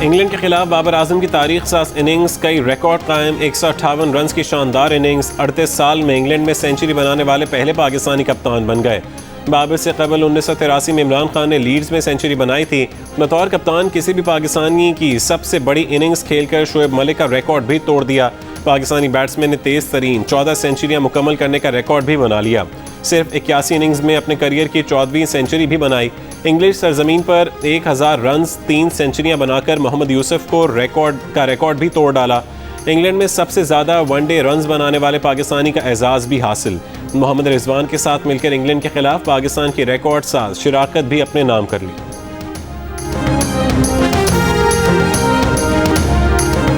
England के खिलाफ बाबर आजम की तारीख साज इनिंग्स, कई रिकॉर्ड कायम, 158 रन की शानदार इनिंग्स, 38 साल में इंग्लैंड में सेंचुरी बनाने वाले पहले पाकिस्तानी कप्तान बन गए। बाबर से कबल 1983 में इमरान खान ने लीड्स में सेंचुरी बनाई थी। बतौर कप्तान किसी भी पाकिस्तानी की सबसे बड़ी इनिंग्स खेलकर शोएब मलिक का रिकॉर्ड भी तोड़ दिया। पाकिस्तानी बैट्समैन ने तेज़ तरीन 14 सेंचुरियाँ मुकम्मल करने का रिकॉर्ड भी बना लिया। सिर्फ 81 इनिंग्स में अपने करियर की 14वीं सेंचुरी भी बनाई। इंग्लिश सरजमीन पर 1000 रन 3 सेंचुरियाँ बनाकर मोहम्मद यूसुफ को रिकॉर्ड भी तोड़ डाला। इंग्लैंड में सबसे ज़्यादा वनडे रन्स बनाने वाले पाकिस्तानी का एजाज़ भी हासिल। मोहम्मद रिजवान के साथ मिलकर इंग्लैंड के खिलाफ पाकिस्तान की रिकॉर्ड साज शिराकत भी अपने नाम कर ली।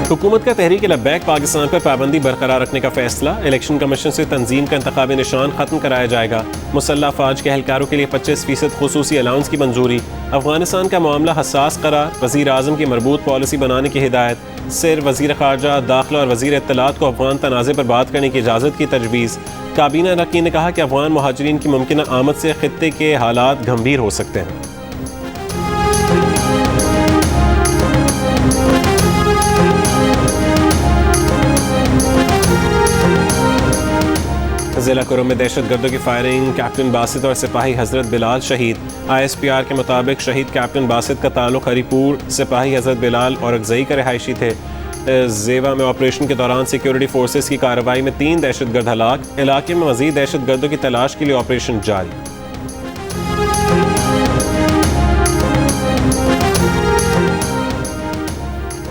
हुकूमत का तहरीक लब्बैक पाकिस्तान पर पाबंदी बरकरार रखने का फैसला। इलेक्शन कमीशन से तंजीम का इंतखाबी निशान खत्म कराया जाएगा। मुसल्लह फ़ौज के एहलकारों के लिए 25% खुसूसी अलाउंस की मंजूरी। अफगानिस्तान का मामला हसास करार, वज़ीर आज़म की मरबूत पॉलिसी बनाने की हिदायत। सिर वज़ीर ख़ारजा, दाखिला और वज़ीर इत्तलात को अफगान तनाज़े पर बात करने की इजाज़त की तजवीज़। काबीना अरकान ने कहा कि अफगान मुहाजिरीन की मुमकिन आमद से खित्ते के हालात गंभीर हो सकते हैं। ज़िला कुरुम में दहशत गर्दों की फायरिंग, कैप्टन बासित और सिपाही हज़रत बिलाल शहीद। ISPR के मुताबिक शहीद कैप्टन बासित का ताल्लुक हरीपुर, सिपाही हज़रत बिलाल और अगजई का रिहायशी थे। जेवा में ऑपरेशन के दौरान सिक्योरिटी फोर्सेस की कार्रवाई में 3 दहशतगर्द हलाक। इलाके में मज़ीद दहशतगर्दों की तलाश के लिए ऑपरेशन जारी।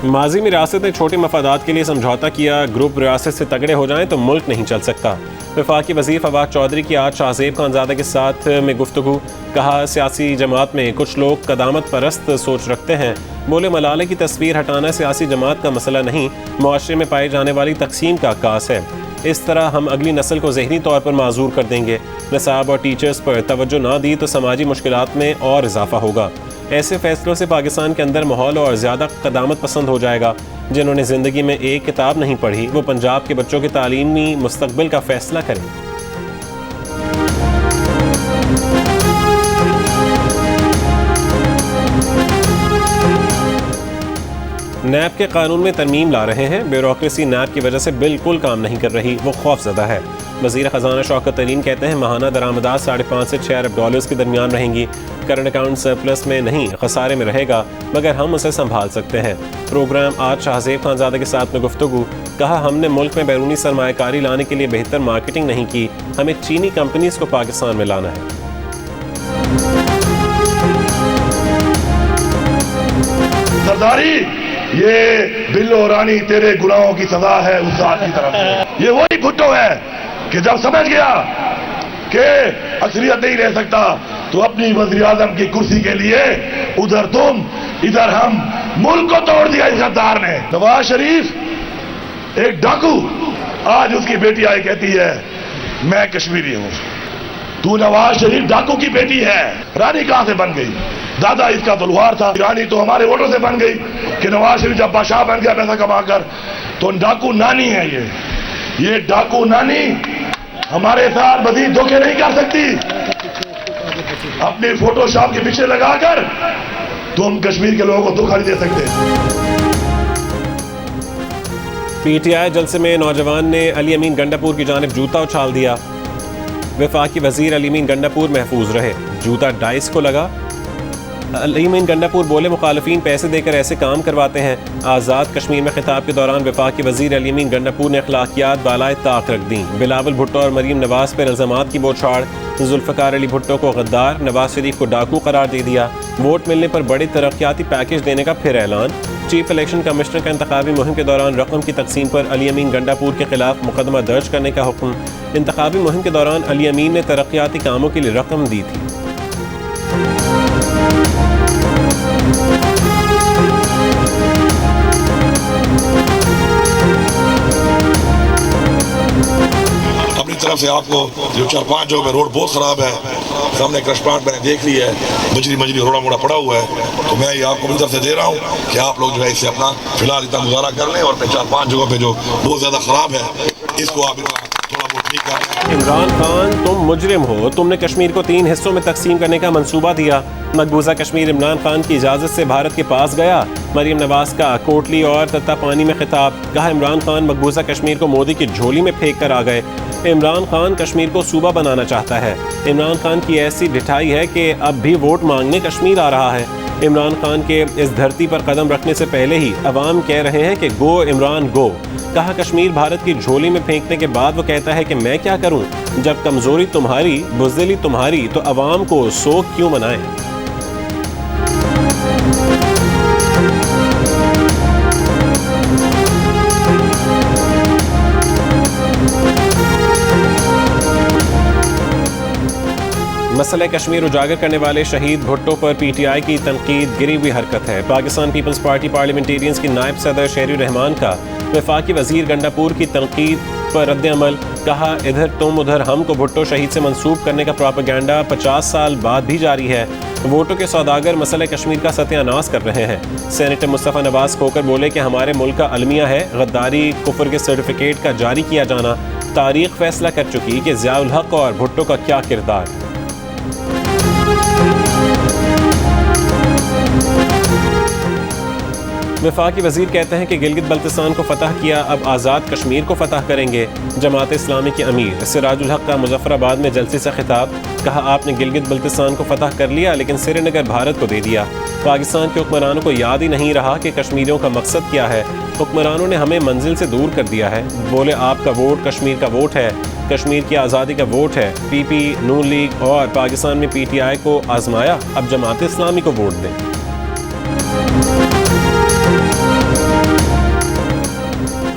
माजी में रियासत ने छोटे मफादात के लिए समझौता किया। ग्रुप रियासत से तगड़े हो जाएं तो मुल्क नहीं चल सकता। वफाकी वज़ीर फवाद चौधरी की आज शाहज़ेब खानज़ादा के साथ में गुफ्तगू। कहा सियासी जमात में कुछ लोग कदामत परस्त सोच रखते हैं। बोले मलाले की तस्वीर हटाना सियासी जमात का मसला नहीं, मुआशरे में पाई जाने वाली तकसीम का अक्कास है। इस तरह हम अगली नस्ल को ज़हनी तौर पर माजूर कर देंगे। निसाब और टीचर्स पर तवज्जो ना दी तो समाजी मुश्किलात में और इजाफा होगा। ऐसे फैसलों से पाकिस्तान के अंदर माहौल और ज़्यादा कदामत पसंद हो जाएगा। जिन्होंने ज़िंदगी में एक किताब नहीं पढ़ी वो पंजाब के बच्चों के तालीमी मुस्तकबिल का फैसला करें। नैब के कानून में तरमीम ला रहे हैं। ब्यूरोक्रेसी नैब की वजह से बिल्कुल काम नहीं कर रही, वो खौफज़दा है। वज़ीर ख़जाना शौकत तरीन कहते हैं माहाना दरामदात 5.5 से 6 अरब डॉलर्स के दरमियान रहेंगी। करंट अकाउंट सरप्लस में नहीं, खसारे में रहेगा, मगर हम उसे संभाल सकते हैं। प्रोग्राम आज शाहज़ेब खानज़ादा के साथ में गुफ्तगू। कहा हमने मुल्क में बैरूनी सरमायाकारी लाने के लिए बेहतर मार्केटिंग नहीं की, हमें चीनी कंपनीज को पाकिस्तान में लाना है। सरदारी, ये बिल्लो रानी तेरे गुनाहों की सजा है उस जात की तरफ से। ये वही भुट्टो है कि जब समझ गया कि अक्सरियत नहीं रह सकता तो अपनी वज़ीर आज़म की कुर्सी के लिए उधर तुम इधर हम, मुल्क को तोड़ दिया इस गद्दार ने। नवाज शरीफ एक डाकू, आज उसकी बेटी आई कहती है मैं कश्मीरी हूं। तू नवाज शरीफ डाकू की बेटी है। रानी कहां से बन गई? दादा इसका तो लुहार था। रानी तो हमारे वोटों से बन गई कि नवाज शरीफ जब बादशाह बन गया पैसा कमाकर, तो डाकू नानी है ये डाकू नानी हमारे साथ मजीद धोखे नहीं कर सकती। अपनी फोटोशॉप के पीछे लगाकर तुम कश्मीर के लोगों को धोखा नहीं दे सकते। PTI जलसे में नौजवान ने अली अमीन गंडापुर की जानिब जूता उछाल दिया। वफाकी वजीर अली अमीन गंडापुर महफूज रहे, जूता डाइस को लगा। अली अमीन गंडापुर बोले मुखालफीन पैसे देकर ऐसे काम करवाते हैं। आज़ाद कश्मीर में खिताब के दौरान वफाकी वजीर अली अमीन गंडापुर ने अखलाकियात बालाए ताक रख दी। बिलावल भुट्टो और मरीम नवाज पर इल्ज़ामात की बौछार। जुल्फ़िकार अली भुट्टो को गद्दार, नवाज शरीफ को डाकू करार दे दिया। वोट मिलने पर बड़े तरक्याती पैकेज देने का फिर ऐलान। चीफ इलेक्शन कमिश्नर का इंतखाबी मुहिम के दौरान रकम की तकसीम पर अली अमीन गंडापुर के खिलाफ मुकदमा दर्ज करने का हुक्म। इंतखाबी मुहिम के दौरान अली अमीन ने तरक्याती कामों के लिए रकम दी थी। अपनी तरफ से आपको जो 4-5 जगह में रोड बहुत खराब है, सामने क्रश प्लांट मैंने देख ली है, मजरी रोड़ा मोड़ा पड़ा हुआ है, तो मैं ये आपको अपनी तरफ से दे रहा हूँ कि आप लोग जो है इससे अपना फिलहाल इतना गुजारा कर लें और 4-5 जगहों पे जो बहुत ज़्यादा खराब है इसको आप थोड़ा बहुत इमरान खान, तुम मुजरिम हो। तुमने कश्मीर को 3 हिस्सों में तकसीम करने का मंसूबा दिया। मकबूजा कश्मीर इमरान खान की इजाज़त से भारत के पास गया। मरीम नवाज का कोटली और तत्तापानी में खिताब। कहा इमरान खान मकबूजा कश्मीर को मोदी की झोली में फेंक कर आ गए। इमरान खान कश्मीर को सूबा बनाना चाहता है। इमरान खान की ऐसी ढिठाई है कि अब भी वोट मांगने कश्मीर आ रहा है। इमरान खान के इस धरती पर कदम रखने से पहले ही अवाम कह रहे हैं कि गो इमरान गो। कहा कश्मीर भारत की झोली में फेंकने के बाद वो कहता है कि मैं क्या करूं? जब कमजोरी तुम्हारी, बुज़दिली तुम्हारी, तो अवाम को शोक क्यों मनाएं? मसले कश्मीर उजागर करने वाले शहीद भुट्टो पर पीटीआई की तनकीद गिरी हुई हरकत है। पाकिस्तान पीपल्स पार्टी पार्लियामेंटेरियंस की नायब सदर शहरी रहमान का वफाकी वजीर गंडापुर की तनकीद पर रद्द-ए-अमल। कहा इधर तुम उधर हम को भुट्टो शहीद से मंसूब करने का प्रोपेगेंडा 50 साल बाद भी जारी है। वोटों के सौदागर मसले कश्मीर का सत्यानाश कर रहे हैं। सेनेटर मुस्तफ़ा नवाज खोकर बोले कि हमारे मुल्क का अलमिया है गद्दारी कुफ्र के सर्टिफिकेट का जारी किया जाना। तारीख फैसला कर चुकी कि ज़ियाउल हक और भुट्टो का क्या किरदार है। वफाकी वजीर कहते हैं कि गिलगित बल्तिस्तान को फतह किया, अब आज़ाद कश्मीर को फतह करेंगे। जमात इस्लामी के अमीर सिराजुल हक का मुजफ्फराबाद में जलसे से खिताब। कहा आपने गिलगित बल्तिस्तान को फतह कर लिया लेकिन श्रीनगर भारत को दे दिया। पाकिस्तान के हुक्मरानों को याद ही नहीं रहा कि कश्मीरियों का मकसद क्या है। हुक्मरानों ने हमें मंजिल से दूर कर दिया है। बोले आपका वोट कश्मीर का वोट है, कश्मीर की आज़ादी का वोट है। पीपी, नून लीग और पाकिस्तान में पीटीआई को आजमाया, अब जमात इस्लामी को वोट दें।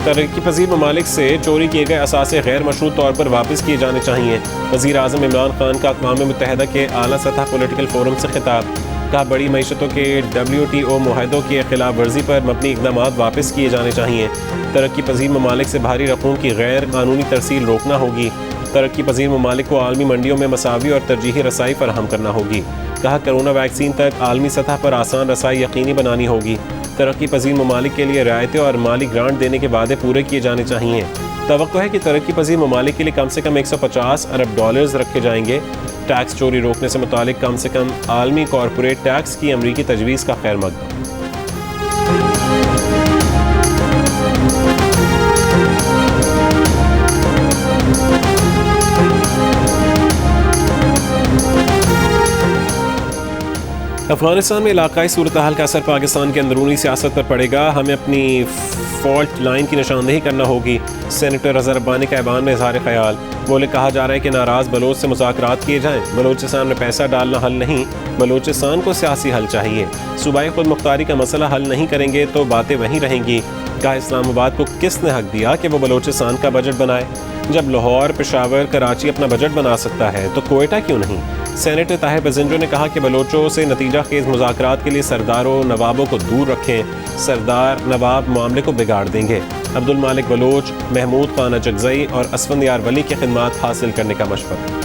तरक्की पजीर ममालिक से चोरी किए गए असासे गैर मशरूत तौर पर वापस किए जाने चाहिए। वज़ीर आज़म इमरान खान का अक़वाम मुत्तहिदा के आला सतह पॉलिटिकल फोरम से खिताब। कहा बड़ी मईशतों के WTO मुआहदों की खिलाफ वर्जी पर मबनी इक़दाम वापस किए जाने चाहिए। तरक्की पजीर ममालिक से भारी रकूम की गैर कानूनी तरसील रोकना होगी। तरक्की पजीर ममालिक को आलमी मंडियों में मसावी और तरजीही रसाई फराहम करना होगी। कहा कोरोना वैक्सीन तक आलमी सतह पर आसान रसाई यकीनी बनानी होगी। तरक्की पजीर ममालिक के लिए रियायतें और माली ग्रांट देने के वादे पूरे किए जाने चाहिए। तवक्को है कि तरक्की पजीर ममालिक के लिए कम से कम 150 अरब डॉलर्स रखे जाएंगे। टैक्स चोरी रोकने से मुतालिक कम से कम आलमी कॉरपोरेट टैक्स की अमरीकी तजवीज़ का खैर मकदम। अफगानिस्तान में इलाकाई सूरत हाल का असर पाकिस्तान की अंदरूनी सियासत पर पड़ेगा। हमें अपनी फॉल्ट लाइन की निशानदेही करना होगी। सेनेटर रज़ा रब्बानी का ऐवान में इज़हार ख्याल। बोले कहा जा रहा है कि नाराज़ बलोच से मुज़ाकरात किए जाएँ। बलोचिस्तान में पैसा डालना हल नहीं, बलोचिस्तान को सियासी हल चाहिए। सूबाई खुद मुख्तारी का मसला हल नहीं करेंगे तो बातें वहीं रहेंगी। कहा इस्लामाबाद को किसने हक दिया कि वो बलोचिस्तान का बजट बनाए? जब लाहौर, पेशावर, कराची अपना बजट बना सकता है तो कोयटा क्यों नहीं? सेनेटर ताहिर बजिंजो ने कहा कि बलोचों से नतीजा खेज मुज़ाकरात के लिए सरदारों नवाबों को दूर रखें। सरदार नवाब मामले को बिगाड़ देंगे। अब्दुल मालिक बलोच, महमूद खान अजगज़ई और असफंदियार वली की खिदमात हासिल करने का मशवरा।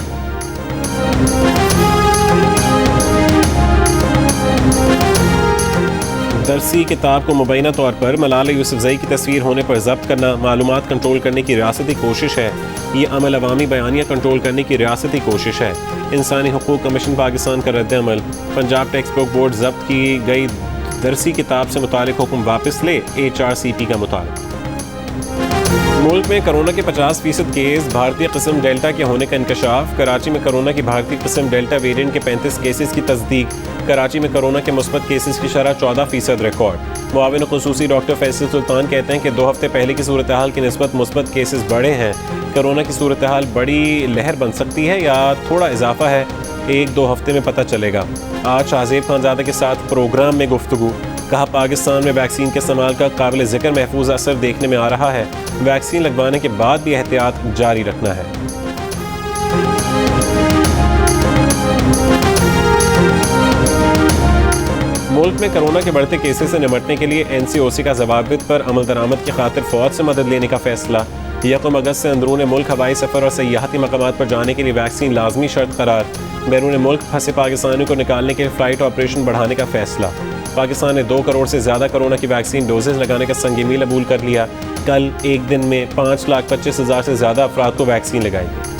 दरसी किताब को मुबैना तौर पर मलाला यूसुफजई की तस्वीर होने पर जब्त करना मालूमात कंट्रोल करने की रियासती कोशिश है। ये अमल अवामी बयानिया कंट्रोल करने की रियासती कोशिश है। इंसानी हुकूक कमीशन पाकिस्तान का रद्द-ए-अमल। पंजाब टेक्स्ट बुक बोर्ड जब्त की गई दरसी किताब से मुतालिक हुक्म वापस ले, HRCP का मुतालिब। मुल्क में कोरोना के 50% केस भारतीय किस्म डेल्टा के होने का इंकशाफ। कराची में कोरोना की भारतीय किस्म डेल्टा वेरिएंट के 35 केसेस की तस्दीक। कराची में कोरोना के मुस्बत केसेस की शरह 14% रिकॉर्ड। मुआविन खुसूसी डॉक्टर फैसल सुल्तान कहते हैं कि 2 हफ्ते पहले की सूरत हाल की निस्बत मुस्बत केसेस बढ़े हैं। कोरोना की सूरत हाल बड़ी लहर बन सकती है या थोड़ा इजाफा है, 1-2 हफ्ते में पता चलेगा। आज शाहजेब खानजादा के साथ प्रोग्राम में गुफ्तगू। कहा पाकिस्तान में वैक्सीन के इस्तेमाल का काबिल ज़िक्र महफूज असर देखने में आ रहा है। वैक्सीन लगवाने के बाद भी एहतियात जारी रखना है। मुल्क में कोरोना के बढ़ते केसेस से निपटने के लिए NCOC का ज़वाबित पर अमल दरामद की खातिर फौज से मदद लेने का फैसला। यकम अगस्त से अंदरून मुल्क हवाई सफ़र और सयाहती मकामात पर जाने के लिए वैक्सीन लाजमी शर्त करार। बैरून मुल्क फंसे पाकिस्तानियों को निकालने के लिए फ़्लाइट ऑपरेशन बढ़ाने का फैसला। पाकिस्तान ने 2 करोड़ से ज़्यादा कोरोना की वैक्सीन डोजेज लगाने का संग मील अबूल कर लिया। कल एक दिन में 5,25,000 से ज़्यादा अफराद को वैक्सीन लगाई गई।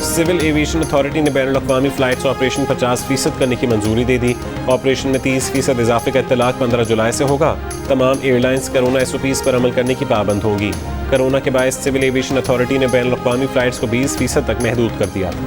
सिविल एविएशन अथॉरिटी ने बैनुल अक़वामी फ़्लाइट्स ऑपरेशन 50% करने की मंजूरी दे दी। ऑपरेशन में 30% इजाफे का इत्तलाक 15 जुलाई से होगा। तमाम एयरलाइंस कोरोना SOPs पर अमल करने की पाबंद होंगी। कोरोना के बायस सिविल एविएशन अथॉरिटी ने बैनुल अक़वामी फ़्लाइट्स को 20% तक महदूद कर दिया था।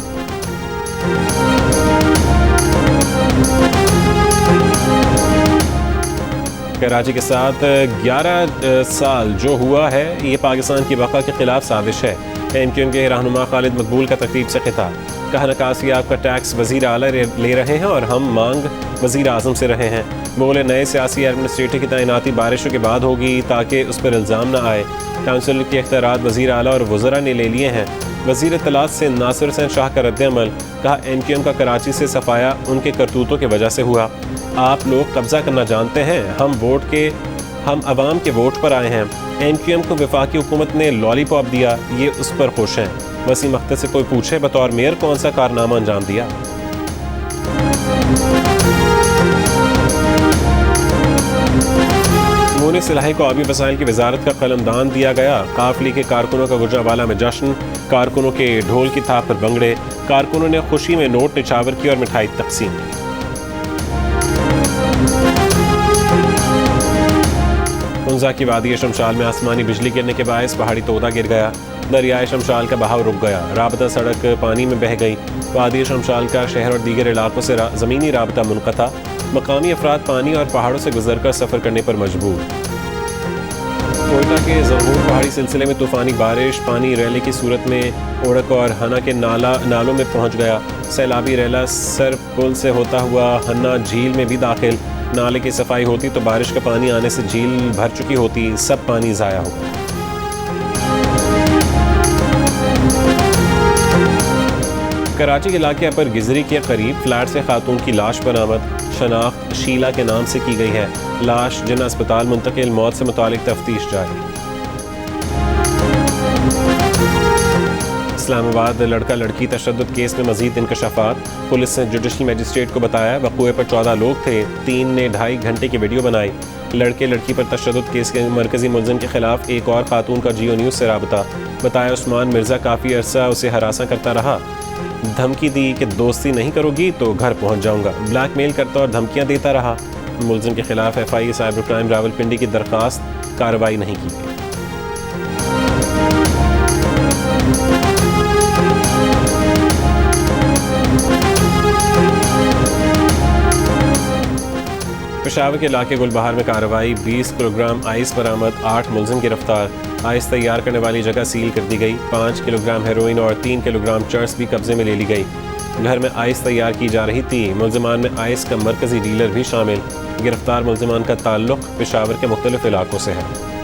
कराची के साथ 11 साल जो हुआ है ये पाकिस्तान की बका के खिलाफ साजिश है। MQM के रहनुमा खालिद मकबूल का तकरीब से खिताब। कहा नकासी आपका टैक्स वज़ीर आला ले रहे हैं और हम मांग वज़ीर आज़म से रहे हैं। बोले नए सियासी एडमिनिस्ट्रेटर की तैनाती बारिशों के बाद होगी ताकि उस पर इल्ज़ाम न आए। काउंसिल के इख्तियारात वज़ीर आला और वज़रा ने ले लिए हैं। वज़ीर इत्तलात से नासिर हुसैन शाह का रद्द-ए-अमल। कहा MQM का कराची से सफाया उनके करतूतों की वजह से हुआ। आप लोग कब्जा करना जानते हैं, हम अवाम के वोट पर आए हैं। MQM को वफाकी हुकूमत ने लॉलीपॉप दिया, ये उस पर खुश हैं। वसीम अख्तर से कोई पूछे बतौर मेयर कौन सा कारनामा अंजाम दिया। मुनीर सिलाही को आबी वसाइल की वजारत का कलमदान दिया गया। काफिले के कारकुनों का गुजरावाला में जश्न। कारकुनों के ढोल की थाप पर भंगड़े। कारकुनों ने खुशी में नोट निछावर की और मिठाई तकसीम की। हुंजा की वादी शमशाल में आसमानी बिजली गिरने के बायस पहाड़ी तोदा गिर गया। दरियाए शमशाल का बहाव रुक गया। राबता सड़क पानी में बह गई। वादी शमशाल का शहर और दीगर इलाकों से ज़मीनी राबता मुनक़ता। मकामी अफराद पानी और पहाड़ों से गुजर कर सफ़र करने पर मजबूर। कोयटा के ज़रहूर पहाड़ी सिलसिले में तूफ़ानी बारिश। पानी रैली की सूरत में ओढ़क और हना के नालों में पहुँच गया। सैलाबी रैला सर पुल से होता हुआ हन्ना झील में भी दाखिल। नाले की सफाई होती तो बारिश का पानी आने से झील भर चुकी होती, सब पानी ज़ाया हो गया। कराची के इलाके पर गिजरी के करीब फ्लैट से खातून की लाश बरामद। शनाख्त शीला के नाम से की गई है। लाश जिन अस्पताल मुंतकिल, मौत से मुतालिक तफ्तीश जारी। इस्लामाबाद लड़का लड़की तशद्दुद केस में मजीद इंकशाफात। पुलिस ने जुडिशल मजिस्ट्रेट को बताया वक़ूए पर 14 लोग थे। 3 ने 2.5 घंटे की वीडियो बनाई। लड़के लड़की पर तशद्दुद केस के मरकजी मुलज़िम के खिलाफ एक और खातून का जियो न्यूज़ से राबता। बताया उस्मान मिर्ज़ा काफ़ी अरसा उसे हरासा करता रहा। धमकी दी कि दोस्ती नहीं करोगी तो घर पहुंच जाऊंगा। ब्लैकमेल करता और धमकियां देता रहा। मुलज़िम के खिलाफ FIA साइबर क्राइम रावलपिंडी की दरख्वास्त, कार्रवाई नहीं की गई। पेशावर के इलाके गुलबहार में कार्रवाई। 20 किलोग्राम आइस बरामद। 8 मुलज़िम गिरफ्तार। आइस तैयार करने वाली जगह सील कर दी गई। 5 किलोग्राम हेरोइन और 3 किलोग्राम चर्स भी कब्जे में ले ली गई। घर में आइस तैयार की जा रही थी। मुलज़मान में आइस का मरकजी डीलर भी शामिल। गिरफ्तार मुलज़मान का ताल्लुक पेशावर के मुख्तलिफ इलाकों से है।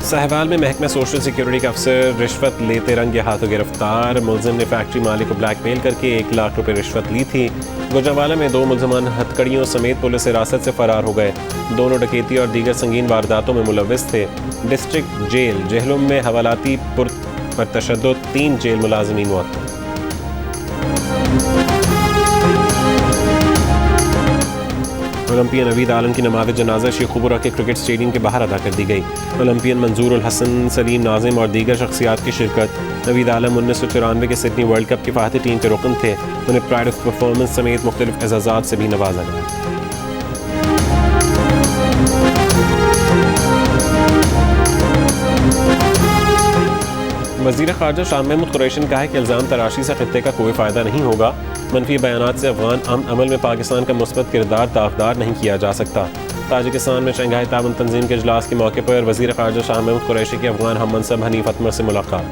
साहिवाल में महकमा सोशल सिक्योरिटी का अफसर रिश्वत लेते रंगे हाथों गिरफ्तार। मुलजिम ने फैक्ट्री मालिक को ब्लैकमेल करके 1 लाख रुपए रिश्वत ली थी। गुजरावाला में 2 मुलजमान हथकड़ियों समेत पुलिस हिरासत से फरार हो गए। दोनों डकैती और दीगर संगीन वारदातों में मुलव्विस थे। डिस्ट्रिक्ट जेल जहलुम में हवालाती पर तशद्दुद, 3 जेल मुलाजमीन मुअत्तल। ओलंपियन नवीद आलम की नमाज़ जनाजा शेखुपुरा के क्रिकेट स्टेडियम के बाहर अदा कर दी गई। ओलंपियन मंजूर उल हसन, सलीम नाजिम और दीगर शख्सियात की शिरकत। नवीद आलम 1994 के सिडनी वर्ल्ड कप की फ़ातिह टीम के रुकन थे। उन्हें प्राइड ऑफ परफॉर्मेंस समेत मुख्तलिफ एजाज़ात से भी नवाजा गया। वज़ीर ख़ारजा शाह महमूद कुरैशी ने कहा है कि इल्ज़ाम तराशी से खित्ते का कोई फ़ायदा नहीं होगा। मनफी बयानात से अफ़गान अमल में पाकिस्तान का मुस्बत किरदार दागदार नहीं किया जा सकता। ताजिकिस्तान में शंघाई ताउन तंजीम के इजलास के मौके पर वज़ीर ख़ारजा शाह महमूद कुरैशी की अफ़गान हम मनसब हनीफ अतमर से मुलाकात।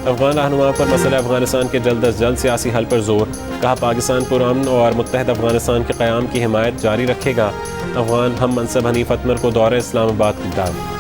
अफ़गान रहनुमा पर मसला अफ़गानिस्तान के जल्द अज जल्द सियासी हल पर जोर। कहा पाकिस्तान पुरअमन और मुत्तहद अफ़गानिस्तान के क़याम की हिमायत जारी रखेगा। अफ़गान हम मनसब हनीफ अतमर को दौरे इस्लामाबाद की दावत।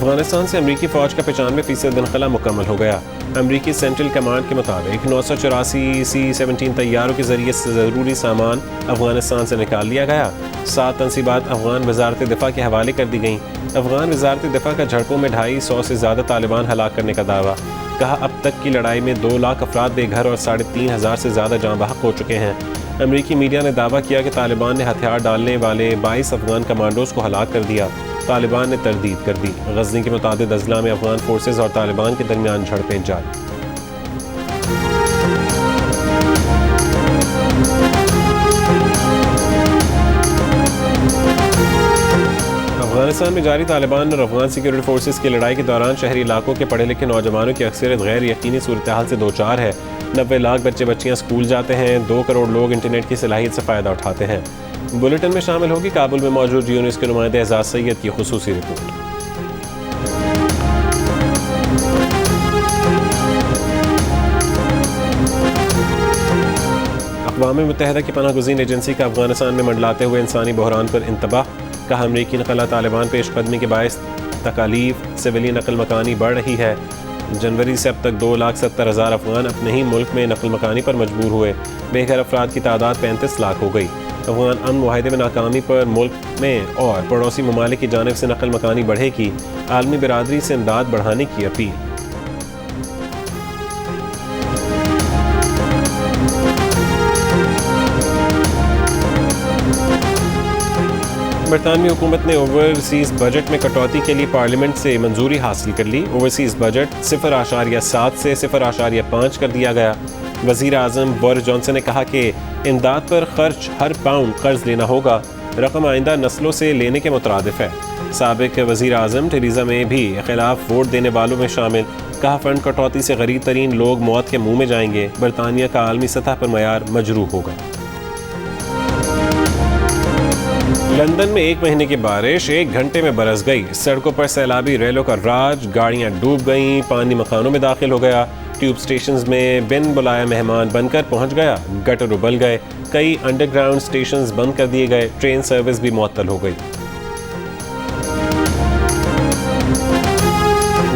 अफगानिस्तान से अमरीकी फ़ौज का 95% इनखला मुकम्मल हो गया। अमरीकी सेंट्रल कमांड के मुताबिक 984 C-17 तैयारों के जरिए ज़रूरी सामान अफगानिस्तान से निकाल लिया गया। 7 तनसीबात अफगान वजारत दिफा के हवाले कर दी गईं। अफगान वजारत दिफा का झड़पों में 250 से ज़्यादा तालिबान हलाक करने का दावा। कहा अब तक की लड़ाई में 2 लाख अफराद बेघर और 3,500 से ज़्यादा जाँ बहक हो चुके हैं। अमरीकी मीडिया ने दावा किया कि तालिबान ने हथियार डालने वाले 22 अफगान कमांडोज को हलाक कर दिया। तालिबान ने तरदीद कर दी। गज़नी के मुताबिक अजला में अफगान फोर्सेज और तालिबान के दरमियान झड़पें जारी। अफगानिस्तान में जारी तालिबान और अफगान सिक्योरिटी फोर्सेस की लड़ाई के दौरान शहरी इलाकों के पढ़े लिखे नौजवानों की अक्सरियत गैर यकीनी सूरत हाल से दो चार है। 90 लाख बच्चे बच्चियां स्कूल जाते हैं। 2 करोड़ लोग इंटरनेट की सलाहियत से फ़ायदा उठाते हैं। बुलेटिन में शामिल होगी काबुल में मौजूद यूनिस के नुमाइंदे एजाज सैयद की खुसूसी रिपोर्ट। अक़वाम मुत्तहिदा की पनाहगुज़ीन एजेंसी का अफगानिस्तान में मंडलाते हुए इंसानी बहरान पर इंतबाह। कहा अमरीकी नकला तालिबान पेशकदमी के बायस तकालीफ सिविली नकल मकानी बढ़ रही है। जनवरी से अब तक 2,70,000 अफगान अपने ही मुल्क में नकल मकानी पर मजबूर हुए। बेघर अफराद की तादाद 35 लाख हो गई। अफगान अमन मुआहदे में नाकामी पर मुल्क में और पड़ोसी ममालिक की जानिब से नकल मकानी बढ़ेगी। आलमी बिरादरी से इमदाद बढ़ाने की अपील। बरतानवी हुकूमत ने ओवरसीज़ बजट में कटौती के लिए पार्लियामेंट से मंजूरी हासिल कर ली। ओवरसीज़ बजट 0.7 से 0.5 कर दिया गया। वज़ीर आज़म बोरिस जॉनसन ने कहा कि इमदाद पर खर्च हर पाउंड कर्ज लेना होगा। रकम आइंदा नस्लों से लेने के मुतरादिफ है। साबिक वज़ीर आज़म टेरेसा मे भी खिलाफ वोट देने वालों में शामिल। कहा फंड कटौती से गरीब तरीन लोग मौत के मुँह में जाएंगे। बरतानिया का आलमी सतह पर मयार मजरूह होगा। लंदन में 1 महीने की बारिश 1 घंटे में बरस गई। सड़कों पर सैलाबी रेलों का राज, गाड़ियां डूब गईं, पानी मकानों में दाखिल हो गया। ट्यूब स्टेशंस में बिन बुलाया मेहमान बनकर पहुंच गया। गटर उबल गए। कई अंडरग्राउंड स्टेशंस बंद कर दिए गए। ट्रेन सर्विस भी मुअत्तल हो गई।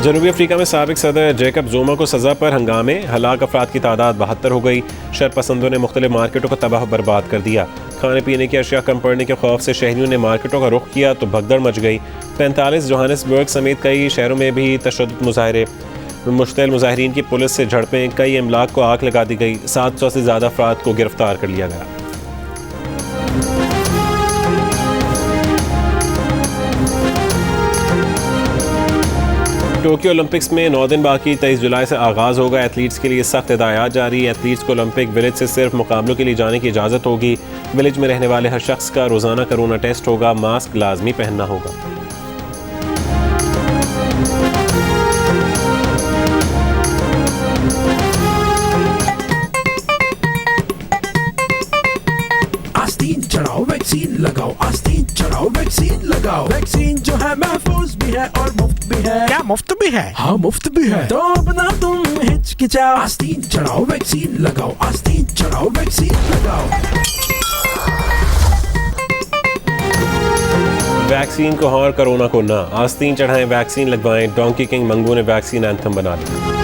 जनूबी अफ्रीका में साबिक सदर जैकब ज़ुमा को सज़ा पर हंगामे। हलाक अफराद की तादाद 72 हो गई। शरपसंदों ने मुख्तलिफ मार्केटों को तबाह बर्बाद कर दिया। खाने पीने की अशिया कम पड़ने के खौफ से शहरियों ने मार्केटों का रुख किया तो भगदड़ मच गई। 45 जोहानिसबर्ग समेत कई शहरों में भी तशद्दुद मुजाहरे। मुश्तइल मुजाहिरीन की पुलिस से झड़पें। कई इमलाक को आग लगा दी गई। 700 से ज़्यादा अफराद को गिरफ्तार कर लिया गया। टोक्यो ओलंपिक्स में 9 दिन बाकी। 23 जुलाई से आगाज़ होगा। एथलीट्स के लिए सख्त हिदायत जारी। एथलीट्स को ओलंपिक विलेज से सिर्फ मुकाबलों के लिए जाने की इजाज़त होगी। विलेज में रहने वाले हर शख्स का रोज़ाना कोरोना टेस्ट होगा। मास्क लाजमी पहनना होगा। आस्तीन चढ़ाओ वैक्सीन लगाओ। आस्तीन चढ़ाओ वैक्सीन लगाओ। वैक्सीन जो है महफूज भी है और मुफ्त भी है। क्या मुफ्त भी है? हाँ मुफ्त भी है। तो अपना तुम हिचकिचाओ। आस्तीन चढ़ाओ वैक्सीन लगाओ। आस्तीन चढ़ाओ वैक्सीन लगाओ। वैक्सीन को हाँ और कोरोना को ना। आस्तीन चढ़ाएं, वैक्सीन लगवाएं। डोंकी किंग मंगू ने वैक्सीन एंथम बना दिया।